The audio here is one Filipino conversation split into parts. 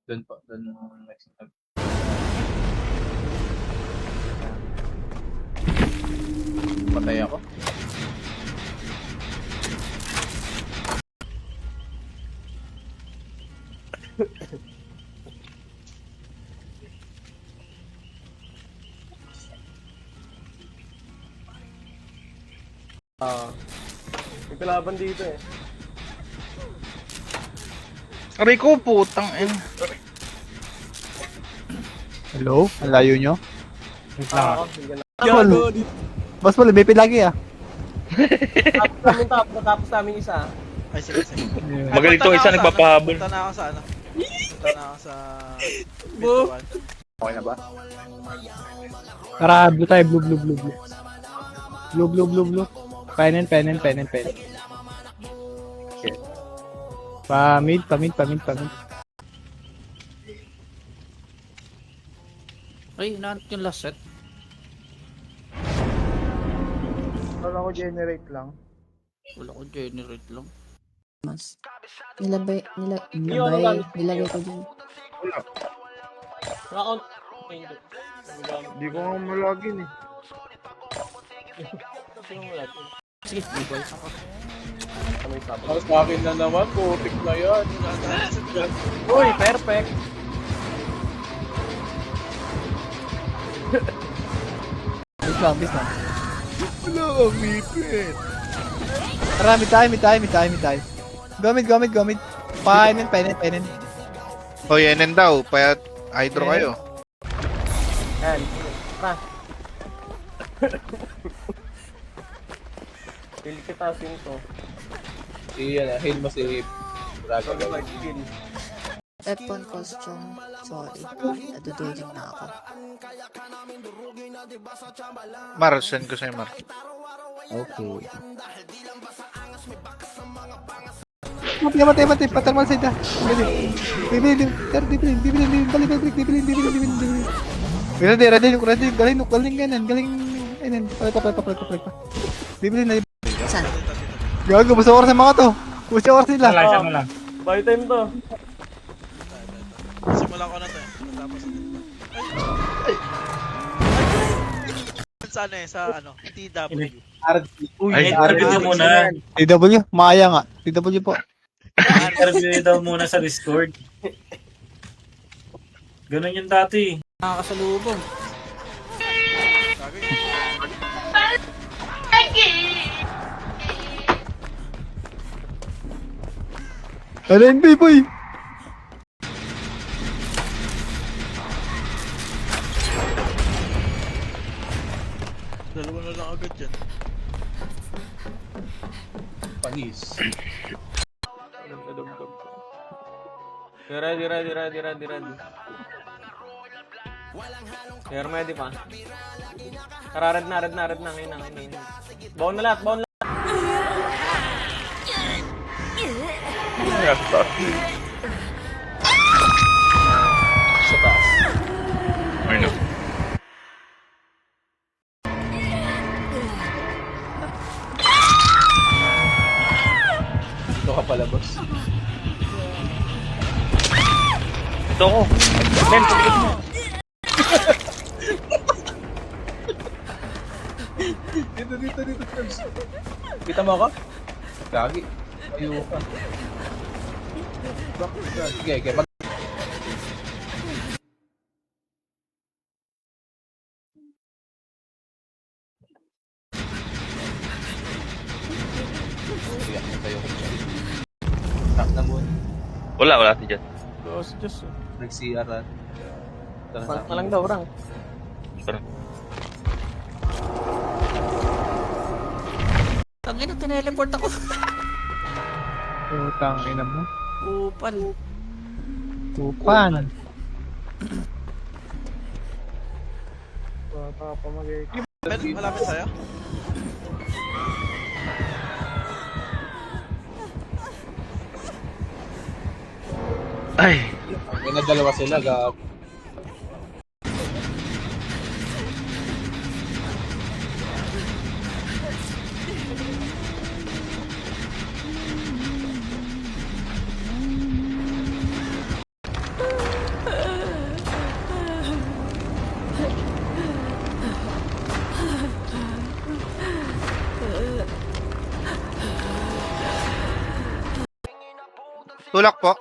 Doon po, doon next time. Patay ako. May kalaban dito eh. Aray ko, putang ina. Hello? Ang layo nyo? Sige na. Gago, Boss Paul, BP lagi ah. Tapos namin isa. Ay, sige, sige. Magaling to, isa nagpapahabol. Punta na ako sa ano. Punta na ako sa... Bo. Pintuan. Okay na ba? Tara, blue tayo, blue. Blue. Penen. Okay. Pamid. Ay, hinahanap yung last set. Wala ko generate lang. Wala ko generate lang. Mas. Nilagay ko dyan. Round. Hindi ko nga malagin eh. Sige, bigay. Tapos sa akin na naman, putik na yan. Uy, perfect. Bis lang. Wala kang mipit. Tara, mid tayo. Gomit. Penen. Hoy, enen daw, payat hydro kayo. Yan. Pa. Pili kita sinto. Heal mo si Dragon. Weapon costume. Sorry. Nadudulog na ako. Mar, send ko sa'yo, Mar. Okay. Matay. Patermal side ah. Bibili. Galing ganan. Palit pa. Bibili na. Saan? Gago, basta oras ng mga to. Pusa oras nila. Buy time to. Simulan ko na to eh. Tapos... Sa ano eh, sa ano, TW. Ay, interview muna. TW, Maya nga. TW po. Interview daw muna sa Discord. Ganun yung dati. Nakakasalubong. LNB boy. Dalawa na lang agad yan. Panis. Ready. Ready pa. Tara, red na. Ngayon. Baon na lahat. Sa taas. Ay, no. Dito ka pala, boss. Ito ko. Men, pagkit mo. Dito, Charles. Kita mo ako? Gagi. Ayaw ka. Sige. Sige, tayo ko siya. Stop na muna. Wala si Jet. Diyos. Nag-CR at... Rank na lang daw, rank. Tangina, tineleport ako. Putang ina mo. Upal. Tupan. Ben, malapit sa'yo? Ay, May nadalawa sila, gag. Tulak po.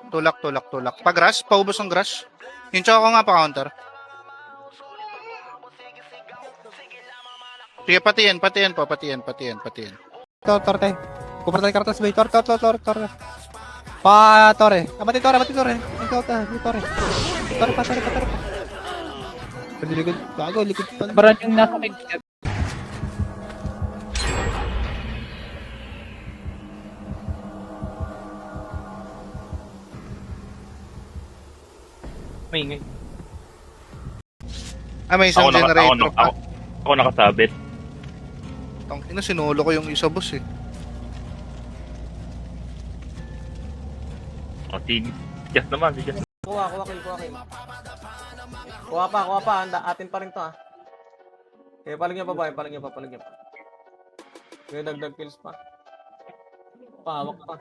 Tulak. Pa-grass, paubos ng grass. Yung tsaka ko nga pa-counter. Sige, patiyan po. Patiyan. Torte. Kumpara tayo kartas bay. Torte. Pa, Torre. Mati Torre. Torre pa. Likod. Bago, likod pa. Baran yung nasa kay Maingay. May isang generator pa. Ako nakasabit. Tangina, sinulo ko yung isa, boss eh. O, si Jess naman, si Jess. Kuha kill. Kuha pa. Atin pa rin to, ah. Okay, paligyan pa ba? Paligyan pa. Okay, dagdag kills pa. Pahawak pa.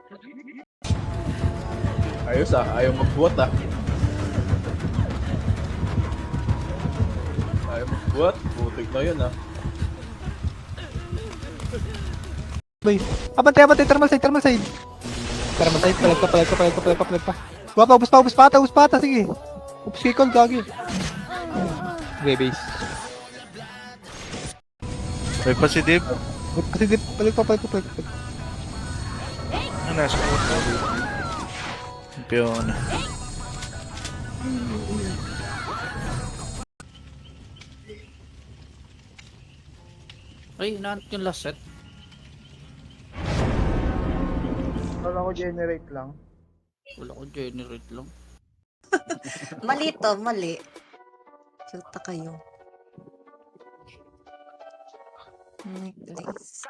Ayos ah, ayaw magbuhat ah. Ayaw magbuhat, putik na yun ah. Bay. Abante. Thermal side. Palag pa. Buha pa, ubus pa ata. Sige. Ubus kikol, gagi. Okay, base. May positive. Kasi di, palag pa. Nasa ko. Pion. Ay, naanap yung last set. Wala ko generate lang. Wala ko generate lang. Mali to, mali. Cute kayo. Please.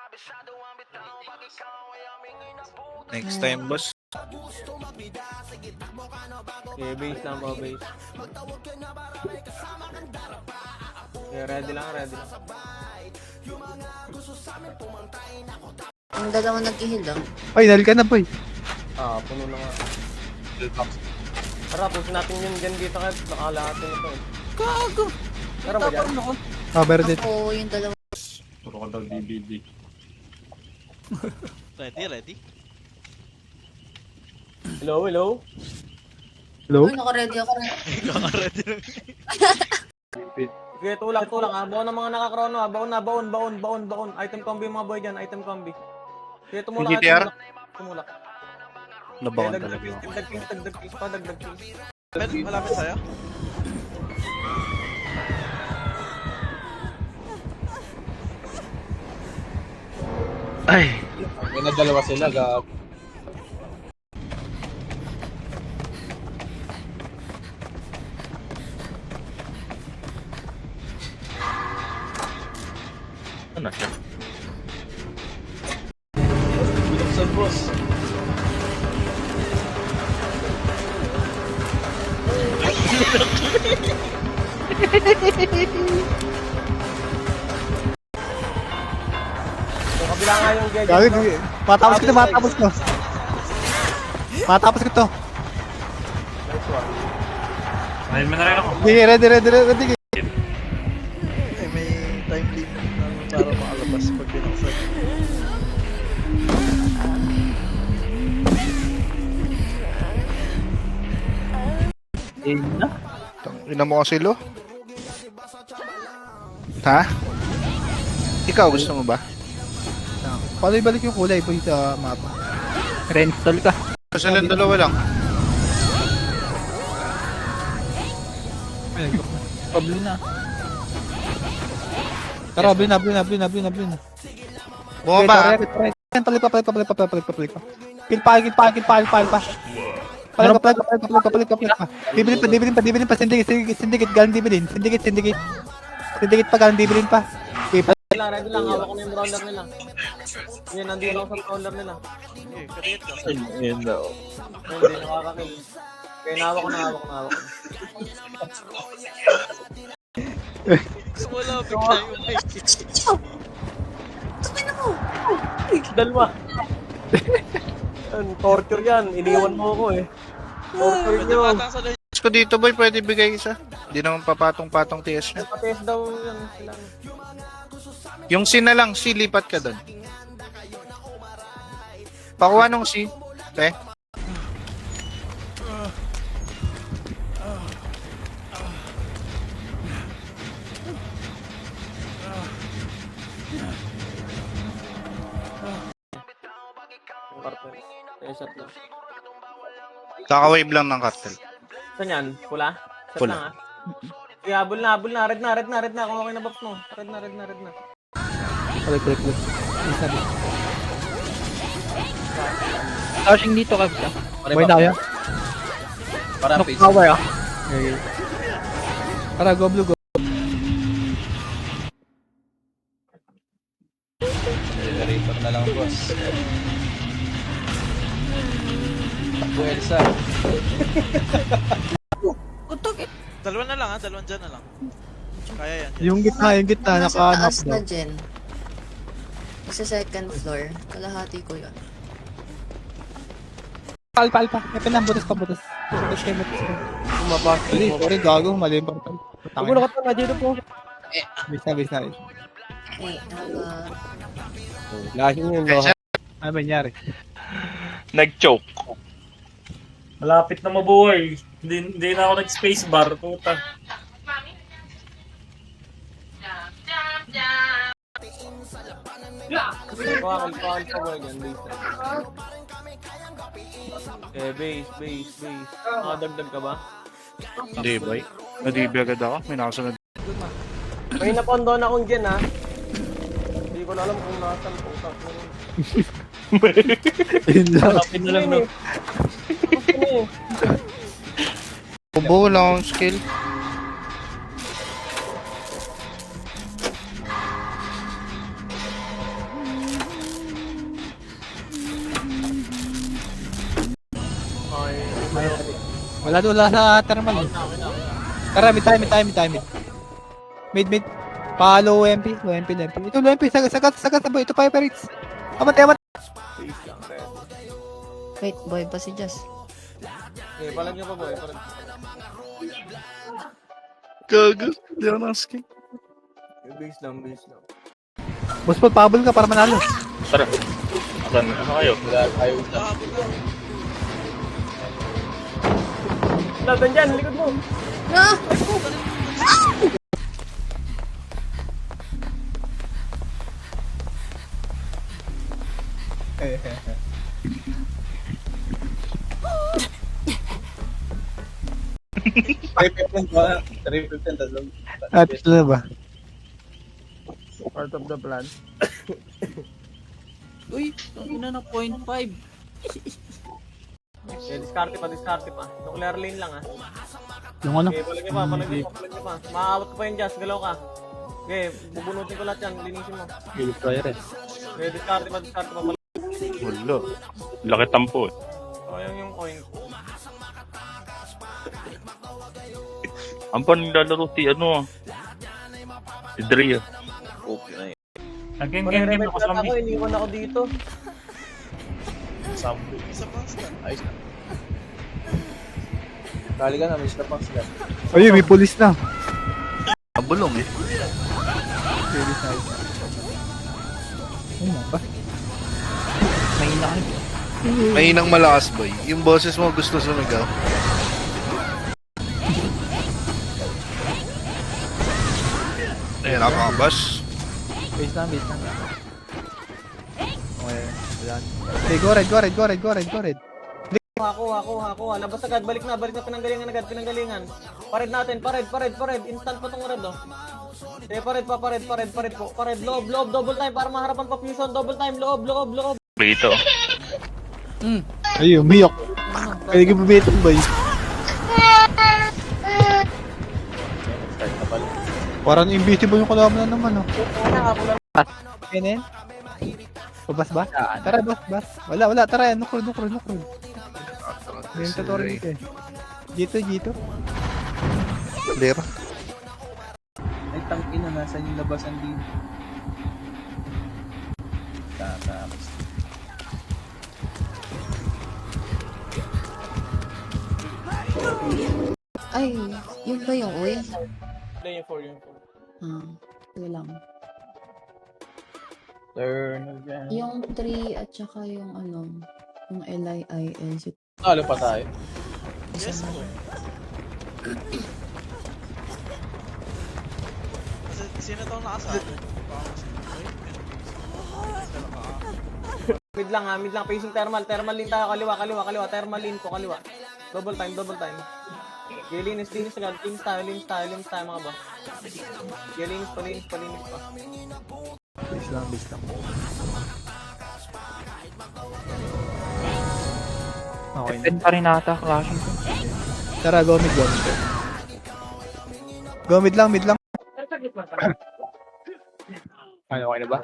Next time, boss. Okay, base lang po, base. Okay, ready lang. Ang dalawa nag-heal lang. Ay, nal ka na, boy. Ah, puno na nga. Tara, push natin yun dyan dito kahit nakalahatin ito eh. Gago! Tara ba dyan? Ako. Meron din. Ako yung dalawa. Puro ka daw DVD. Ready? Hello? Hello? Uy, naka-ready ako. Kaka-ready lang. Okay, tulak ah. Baon ng mga nakakrono ah. Baon. Item combi mga boy dyan, item combi. Okay, tumulak. GTR? Tumulak. Nabangon Okay, talaga. dagdag kills. Ben, malapit sa'yo. Ay! May nadalawa sila, gab. Ano siya? Binuksan, boss. Yung kabila nga yung gadget. Gagi, matapos ko. Matapos ko to. Ayun mo na rin ako. Sige, ready. May time limit para makalabas pag binuksan. Ina mo kasi lo. Ha? Ikaw, gusto mo ba? Paano ibalik yung kulay, boy, sa mapa? Reinstall ka. Kasi lang dalawa lang. Pablo na. Tara, blue na. Bumaba. Palit pa. Kill pa. Palit pa. Dibilin pa. Syndicate, galing dibilin. Syndicate pa, galing dibilin pa. Ready lang. Hawak ko na yung brawler nila. Yan, nandito lang sa brawler nila. Okay, kadikit ka. Ayun daw. Hindi, nakakakill. Kaya hawak ko na. Wala, bigla yung mic. Dalawa. Torture yan. Iniwan mo ako eh. Torture Pwede nyo. matang sa Gusto ko dito, boy, pwede bigay isa. Hindi naman papatong-patong TS nyo. Patest daw yan sila. Yung C na lang, C, lipat ka doon. Pakuha nung C. Okay? set lang. Kaka-wave lang ng cartel. Saan yan? Pula? Set Pula. lang ah. Sige, habol na. Red na. Kung okay na buff mo. Red na. Correct. Isa din. Touching dito ka bisa. Boy na kaya? Para Knock power ah. Okay. Tara, go blue, go. Generator na lang, boss. Takbo Elsa. Dalawa na lang ha, dalawan dyan na lang. Kaya yan. Yung gitna, Nasa naka-knock taas na daw. dyan. Sa second floor. Kalahati ko yun. Alpa. Epe na, butas. Butas kayo. Umabas. Sorry, gago. Mali yung portal. Tangin. ka pa, dito po. Base na. Eh, Lasing yun, ano ba nangyari? Nag-choke. Malapit na mabuhay. Hindi na ako nag-spacebar. Puta. Pakal pa boy dyan, base na. Okay, base. Nakadagdag ka ba? Hindi, boy. Nadibi agad ako. May nakasunod. May napondon akong dyan ha. Hindi ko na alam kung nasan kung saan mo rin. Yun lang. Malapit na lang no. Combo lang akong skill. Wala sa thermal. Tara, may time. Mid. Palo UMP. Ito UMP, sagat sa boy. Ito pa Pirates. Amat. Base lang, red. wait, boy pa si Jess. Okay, palag niyo pa boy. Gago. Hindi ako naka-skill. Base lang. Boss po, pabol ka para manalo. Tara. Ano kayo? Wala tayo sa... Laban dyan, likod mo. Ah! At ito na ba? Part of the plan. Uy, ang ina na 0.5. Okay, diskarte pa. Nuclear lane lang ah. Yung ano? Okay, palag niyo pa. Maaawat ko pa yung Jazz, galaw ka. Okay, bubunutin ko lahat yan, linisin mo. Okay, diskarte pa. Wala. Laki tampo. Sayang yung coin ko. Ang pa naglalaro si si Drea. Okay na yun. Nag-game ako sa Ako, iniwan ako dito. Sample. Isa pa, sila. Ayos na. Kali ka na, may stop sila. Ayun, may police na. Bulong eh. Ano ba? Mahina ka. Mahinang malakas, boy. Yung boses mo gusto sumigaw. Ayun, nakakabas. Base na. Okay, wala. Hey, go red. Ako. Labas agad, balik na pinanggalingan agad. Pared natin, pared. Instant pa tong red oh. Eh, pared po. Pared, loob, double time para maharapan pa fusion, double time, loob. Dito. Ayun, miyok. Kaya ka bubitong boy. Start na pala. Parang invisible yung kalaban na naman, oh. Kenen? Pabas ba? Tara, bas. Wala, tara, nukrol. May tutorial dito eh. Dito. Clear. Ay, tangin na, nasan yung labasan din? Tapos. Ay, yun ba yung oil? Play yung 4. Ito lang. Turn again. Yung 3 at saka yung yung LIIL. Talo pa tayo. Yes, boy. Sino tong nakasabi? Mid mid lang ha, mid lang, facing thermal, thermal lane tayo, kaliwa, thermal lane ko, kaliwa. Double time. Okay, linis agad, linis tayo mga boss. Okay, linis pa. Base lang. Okay na. Defend pa rin ata, clashing ko. Tara, go mid. Go mid lang. Ano, okay na ba?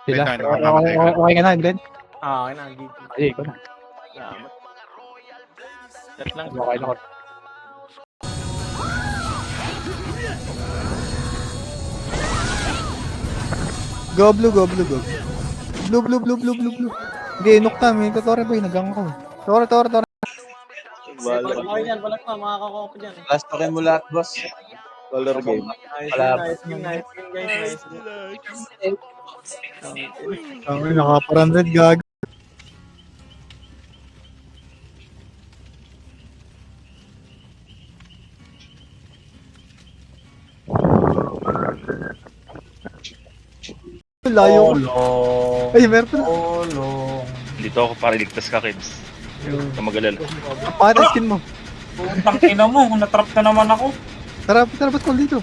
Sila? Okay ka na, Glenn? Okay na, GG. Ay, ikaw na. Salamat. Chat lang. Okay na. Go blue. Blue. Okay, inok na. May tutore boy. Nagang ko. Tore. Okay dyan, balat pa, makakakuha ko dyan. Last token mo lahat, boss. Color game. Nice game, guys. Ang naka-400 gag. Layo. Ay, meron pa. Dito ako para iligtas ka, kids. Huwag ka mag-alala. Pakita skin mo. Puntang ina mo, natrap na naman ako. Tara, ba't call dito?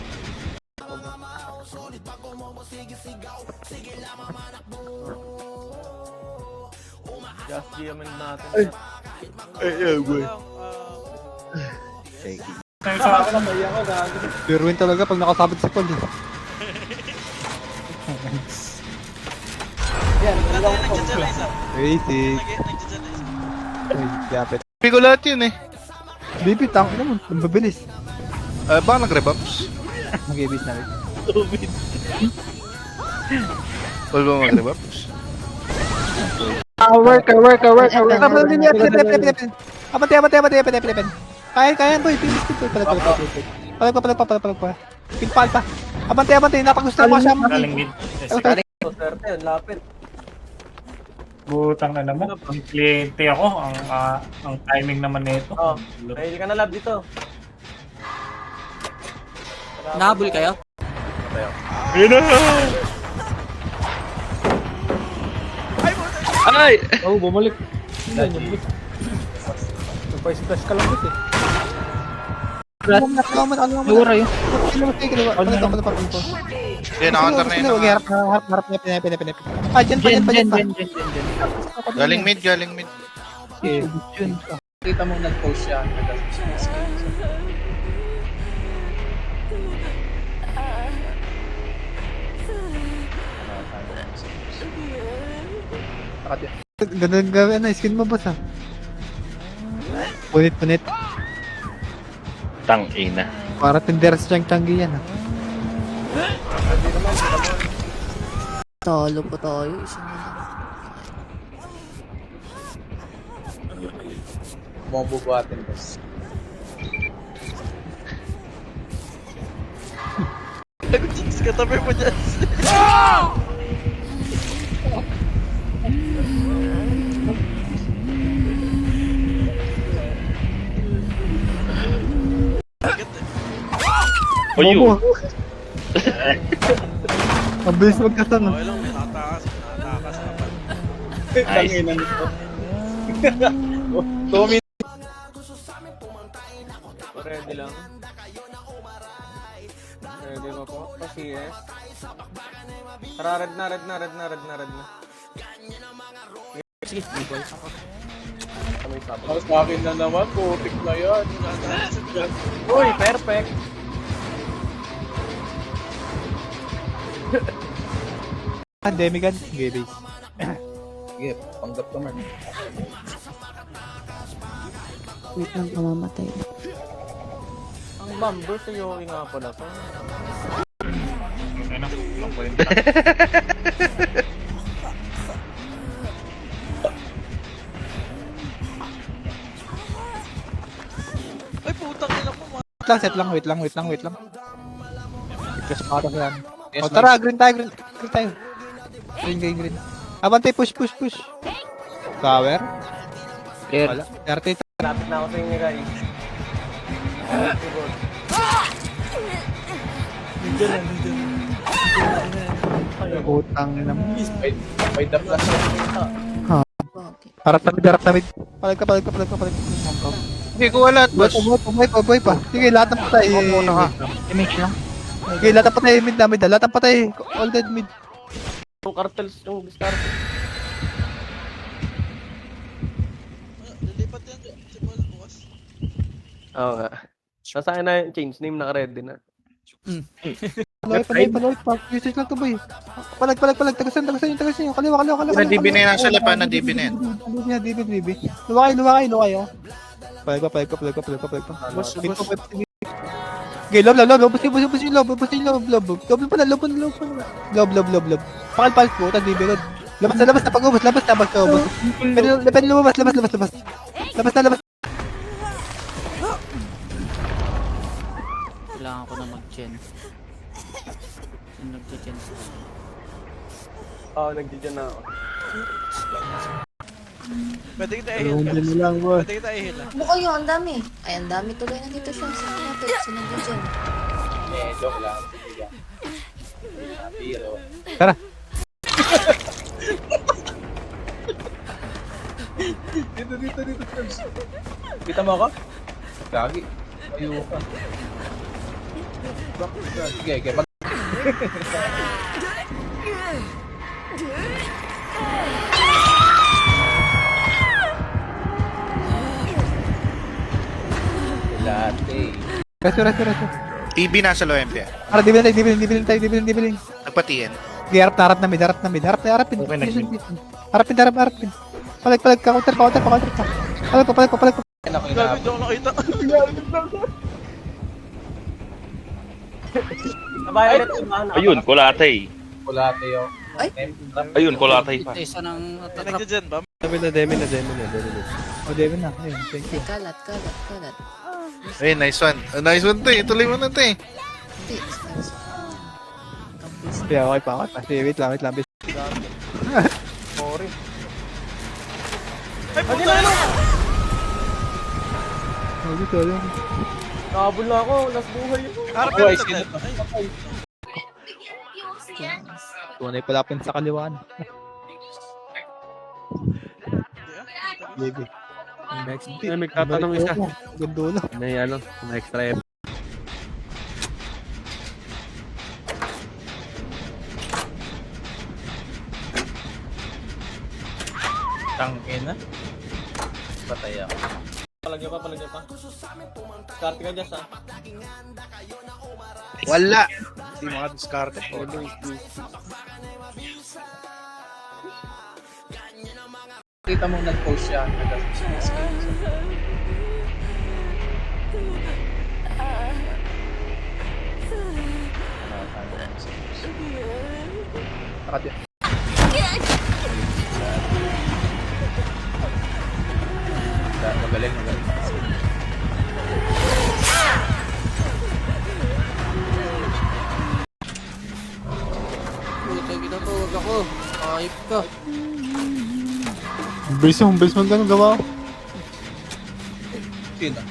Just GM natin. Tayo sa akin. Pure win talaga pag nakasabit si Paul. Nandiyan dyan na isa. Basic. Nandiyan dyan na isa. Ay, yapit. Hindi ko lahat yun eh. Bibi, tang ina mo. Ang mabilis. Baka nag-rebuffs. Mag-ibis na rin. Wala ba mag-rebuffs? Work. Abante. Kaya, boy. Pilis. Palag pa. Pinpal pa. Abante. Napagusto mo siya. Galing mid. Swerte, ang lapit. Butang na naman. Ang kliyente ako. Ang timing naman nito. Oh, ready ka na lab dito. Nahabol kayo? Ay! Oh, bumalik. Surprise ka lang dito eh. Lura yun. Yan, na-counter na yun. Harap niya, pinip. Ah, dyan pa. Galing mid. Okay. Yun. Kita mong nag-post siya. Ganun gawin na, skin mo boss ah. Punit. Tang ina. Para tinderas tiyang-tiyanggi yan ah. Talo pa tayo. Isa na lang. Mabubuhatin, boss. Nag-jinx ka, tabi mo dyan. O yun. Ang bilis magkasang ah. Okay lang, may nakatakas naman. Tanginan nito. 2 minutes. Ready lang. Ready mo po. PS. Tara, red na. Sige, boy. Para sa akin na naman, putik na yan. Uy, perfect. Demigan, gay base. Sige, panggap ka man. Wait lang, kamamatay. Ang bumper sa Yowie nga pala to. Ano? Ang point. Ay, putang ina mo. Set lang. Wait lang. Kasi para sa yan. O tara, green tayo. Green. Abante, push. Tower. Clear. Wala. 30. Lapit na ako sa inyo guys. Utang na mo. By the plus. Harap na mid, harap na mid. Palag ka. Hindi ko wala, boss. Buhay pa. Sige, lahat ng patay. Muna ka. Image lang. Sige, lahat ng patay, mid na. Lahat ng patay. All dead mid. Yung cartels, yung discard. Lilipat yan si Paul bukas. Oo nga. Nasa akin na yung change name, naka-ready na. Paloy pa. Usage lang to boy. Palag. Tagasan yung. Kaliwa. Na-DB na yan, nasa lapa, na-DB na yan. DB. Luwakay, oh. Palag pa. Boss. Okay, lob. Bus yung lob. Lob pala. Pakal po, tas DB lob. Labas na pag-ubos. Labas. Pwede lumabas. Labas. Kailangan ko na mag-gen. Sino nag-gen? Oo, nag-gen na ako. Pwede kita i-heal. lang, boss. Pwede kita i-heal. Ano kayo? Ang dami. Ay, ang dami tuloy na dito siya. Sino natin? Sino dyan? Joke lang. Sige. Biro. Tara. Dito. Kita mo ako? Gagi. Ayaw ka. Sige. Latte. Resto. TB nasa low MP. Para DB tayo. Nagpatiin. Okay, harap na mid. Harap. Okay, nag-mid. Harap. Palag. Counter pa. Palag pa. Ako Grabe, di ako nakita. Nabayan ulit yung mga Ayun, kulatay. Kulate yun. Ay? Ayun, kulatay pa. Isa ng May nagja-gen ba? Demi na. Ayun, thank you. Ay, kalat. Ay, nice one. Nice one to eh. Tuloy mo na to eh. Hindi. Yeah, okay pa. Sige, wait lang. Sorry. Ay, puta na! Nakabul na ako, last buhay ako. Harap Boy, ka sino dito. to? Tunay pala pin sa kaliwaan. Baby. May magtatanong isa. Gundo na. May extra F. Tangin na. Patay ako. Palagyan pa. Karte ka, Jess, ha? Wala. Hindi makadiskarte. Kita mo nag-post siya. Magaling. Puta, ginatawag ako. Ayip ka. Bilis mo ganun gawa ko. Sino?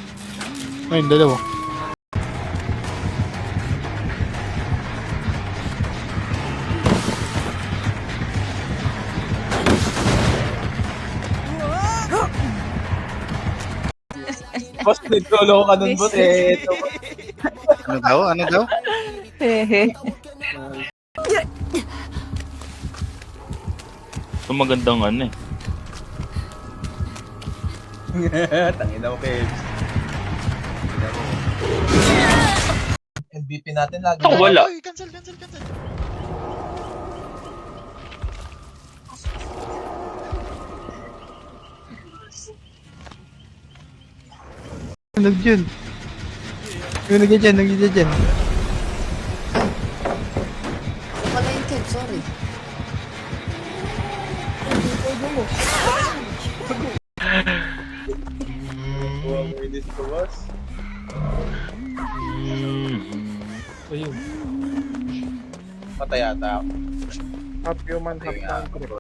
Ayun, dalawa. Boss, nag-solo ka nun, boss. Ito. Ano daw? Ito magandang ano eh. Tangina mo, Kebs. MVP natin lagi. Ako wala. Ay, cancel. Nag-dyan. Yung nag-dyan. Pala yung Kev, sorry. Buwang winis ko, boss. Ayun. Patay ata ako. Half human, half Patay ako.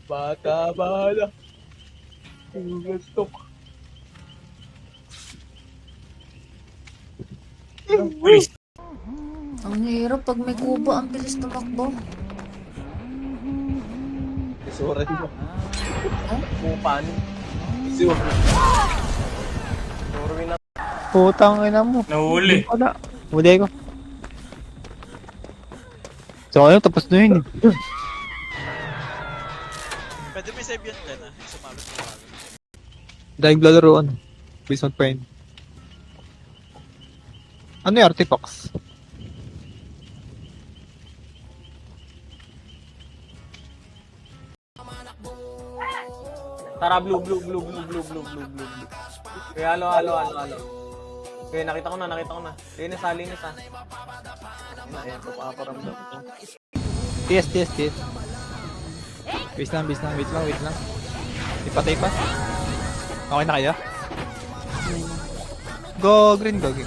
Bata bala. Stop. Ang hirap pag may kubo, ang bilis tumakbo. Isura mo. Kupan. Isura. Norwin na. Putang ina mo. Nahuli. Wala. Huli ko. So, ayun, tapos na yun eh. Pwede may save yun dyan sumabit mo lang. Dahil lalaro, ano? Basement pain. Ano yung artifacts? Tara, blue. Kaya halo. Okay, nakita ko na. Linis ha. Ayan, paparamdam ko. TS. Wait lang. Ipatay pa. Okay na kayo? Go green. Okay,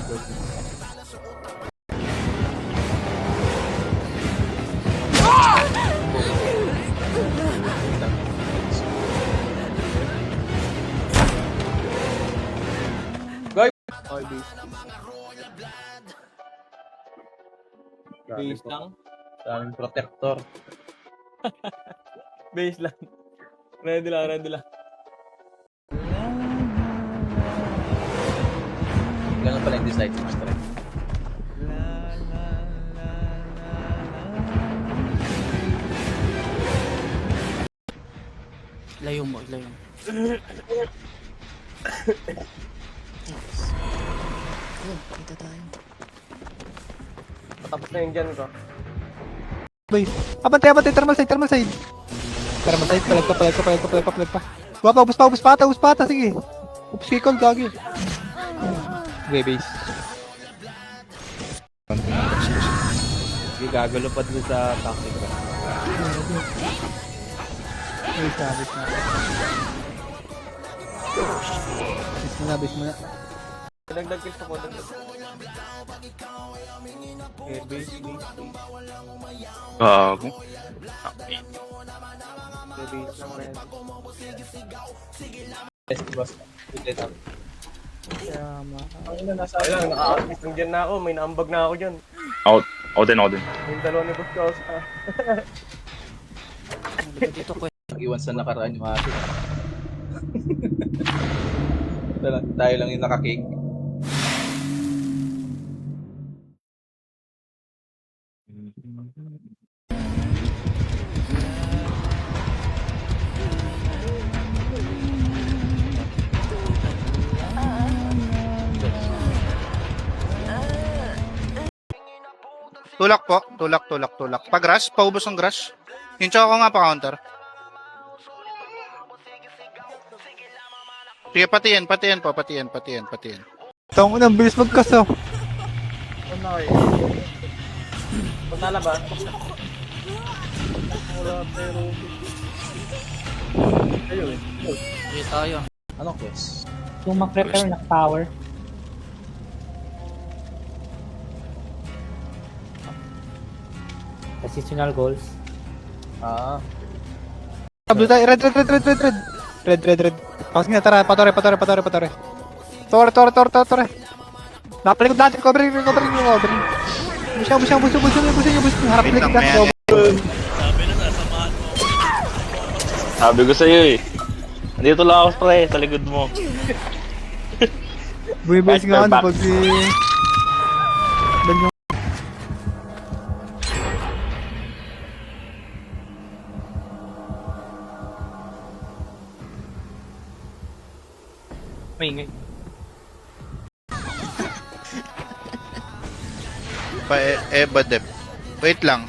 base lang. Daming protector. Base lang. Ready lang. Ganun pala yung design sa master. Layo mo. Ayun, kita tayo. Patapos na yung dyan ko. Base. Abante, thermal side. Thermal side, palag pa. Wapa, ubus pa ata, sige. Ubus kikol, gagi. Okay, base. Sige, gagulupad mo sa tactic ko. Base muna. Dagdag kills ako. Okay, base. Gago. Okay, base lang rin. Yes, boss. Ulit ako. Ayun, naka-assist lang dyan na ako. May naambag na ako dyan. Out. Out din. Yung dalawa ni Boss Kausa. Dito ko. Nag-iwan sa nakaraan yung atin. Tayo lang yung nakakik. Tulak po. Tulak. Pag rush, paubos ang rush. Yung tsaka ko nga pa counter. Sige, patiyan. Tawang unang bilis magkaso. Ano na kayo? Punta na ba? Wala pero... Ayun eh. Dito tayo. Anong quest? Kung mag-prepare ng power. Positional goals. Blue tayo, red. Pasok niya, tara, patore. Tore. Napalikod natin, cover. Busa. Harap Wait lang, likod may natin. Sabi na sasamahan mo. Sabi ko sa'yo eh. Nandito lang ako pre, sa likod mo. Buibes nga ano Back. pag si... Maingay. Eba dep. Wait lang.